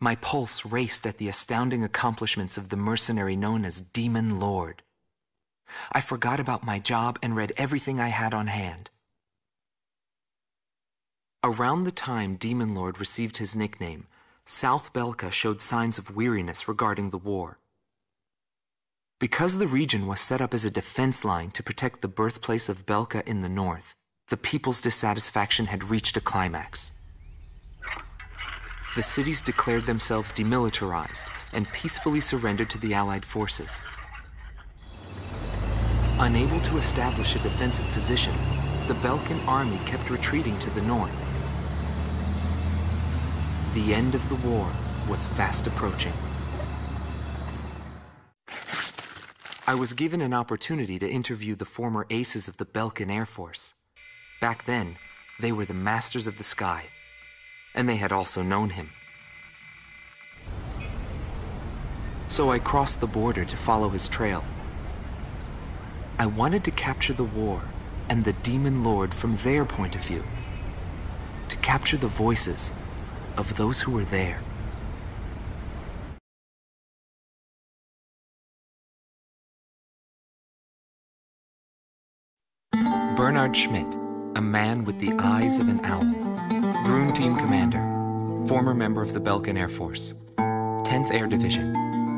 My pulse raced at the astounding accomplishments of the mercenary known as Demon Lord. I forgot about my job and read everything I had on hand. Around the time Demon Lord received his nickname, South Belka showed signs of weariness regarding the war. Because the region was set up as a defense line to protect the birthplace of Belka in the north, the people's dissatisfaction had reached a climax. The cities declared themselves demilitarized and peacefully surrendered to the Allied forces. Unable to establish a defensive position, the Belkan army kept retreating to the north. The end of the war was fast approaching. I was given an opportunity to interview the former aces of the Belkan Air Force. Back then, they were the masters of the sky, and they had also known him. So I crossed the border to follow his trail. I wanted to capture the war and the Demon Lord from their point of view, to capture the voices of those who were there. Bernard Schmidt, a man with the eyes of an owl. Grun Team Commander, former member of the Belkan Air Force. 10th Air Division,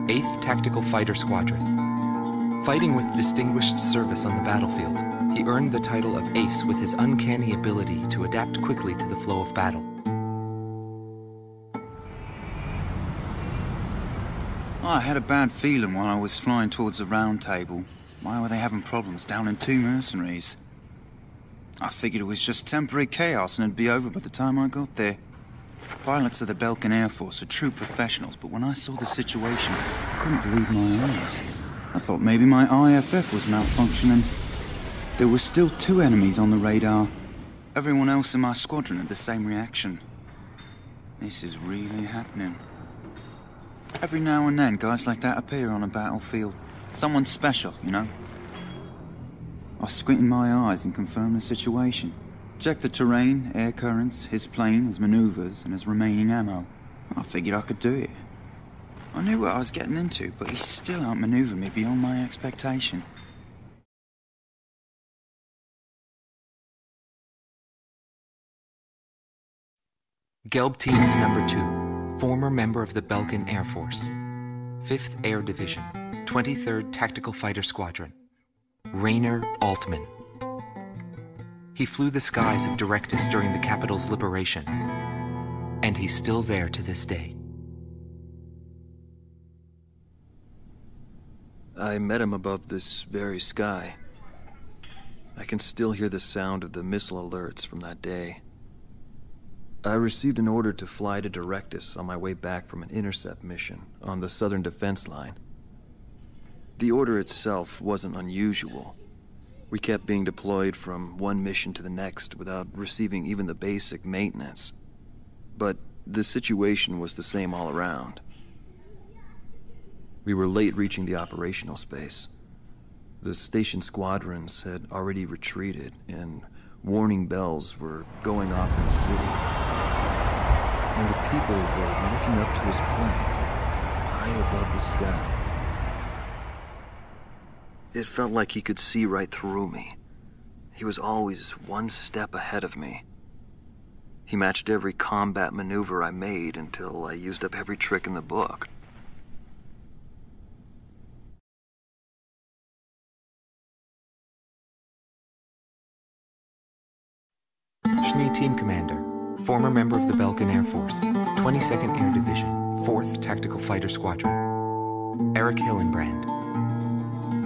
8th Tactical Fighter Squadron. Fighting with distinguished service on the battlefield, he earned the title of Ace with his uncanny ability to adapt quickly to the flow of battle. I had a bad feeling while I was flying towards the round table. Why were they having problems down in 2 mercenaries? I figured it was just temporary chaos and it'd be over by the time I got there. Pilots of the Belkan Air Force are true professionals, but when I saw the situation, I couldn't believe my eyes. I thought maybe my IFF was malfunctioning. There were still 2 enemies on the radar. Everyone else in my squadron had the same reaction. This is really happening. Every now and then, guys like that appear on a battlefield. Someone special, you know? I squinted my eyes and confirmed the situation. Checked the terrain, air currents, his plane, his maneuvers, and his remaining ammo. I figured I could do it. I knew what I was getting into, but he still outmaneuvered me beyond my expectation. Gelb Team is number 2, former member of the Belkan Air Force. 5th Air Division, 23rd Tactical Fighter Squadron. Rainer Altman. He flew the skies of Directus during the capital's liberation, and he's still there to this day. I met him above this very sky. I can still hear the sound of the missile alerts from that day. I received an order to fly to Directus on my way back from an intercept mission on the southern defense line. The order itself wasn't unusual. We kept being deployed from one mission to the next without receiving even the basic maintenance. But the situation was the same all around. We were late reaching the operational space. The station squadrons had already retreated, and warning bells were going off in the city. And the people were looking up to his plane, high above the sky. It felt like he could see right through me. He was always one step ahead of me. He matched every combat maneuver I made until I used up every trick in the book. Schnee Team Commander, former member of the Belkan Air Force, 22nd Air Division, 4th Tactical Fighter Squadron. Eric Hillenbrand.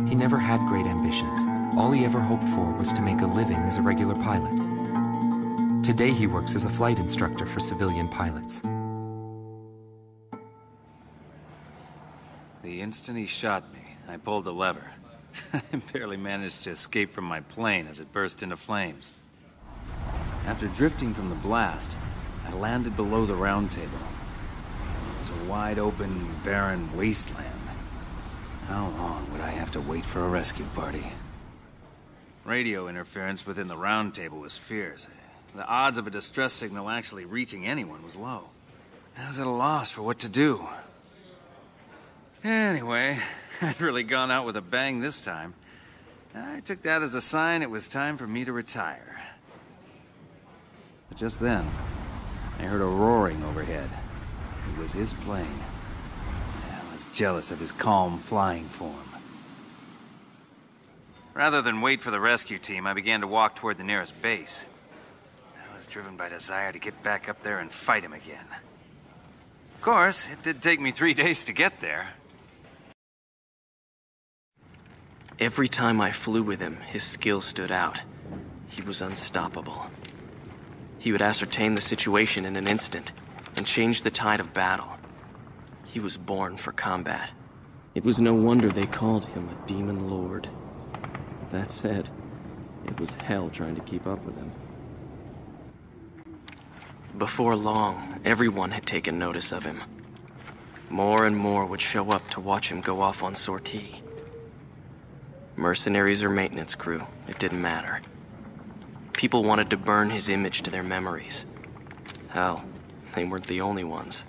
He never had great ambitions. All he ever hoped for was to make a living as a regular pilot. Today he works as a flight instructor for civilian pilots. The instant he shot me, I pulled the lever. I barely managed to escape from my plane as it burst into flames. After drifting from the blast, I landed below the round table. It was a wide-open, barren wasteland. How long would I have to wait for a rescue party? Radio interference within the round table was fierce. The odds of a distress signal actually reaching anyone was low. I was at a loss for what to do. Anyway, I'd really gone out with a bang this time. I took that as a sign it was time for me to retire. But just then, I heard a roaring overhead. It was his plane. I was jealous of his calm flying form. Rather than wait for the rescue team, I began to walk toward the nearest base. I was driven by desire to get back up there and fight him again. Of course, it did take me 3 days to get there. Every time I flew with him, his skill stood out. He was unstoppable. He would ascertain the situation in an instant and change the tide of battle. He was born for combat. It was no wonder they called him a demon lord. That said, it was hell trying to keep up with him. Before long, everyone had taken notice of him. More and more would show up to watch him go off on sortie. Mercenaries or maintenance crew, it didn't matter. People wanted to burn his image to their memories. Hell, they weren't the only ones.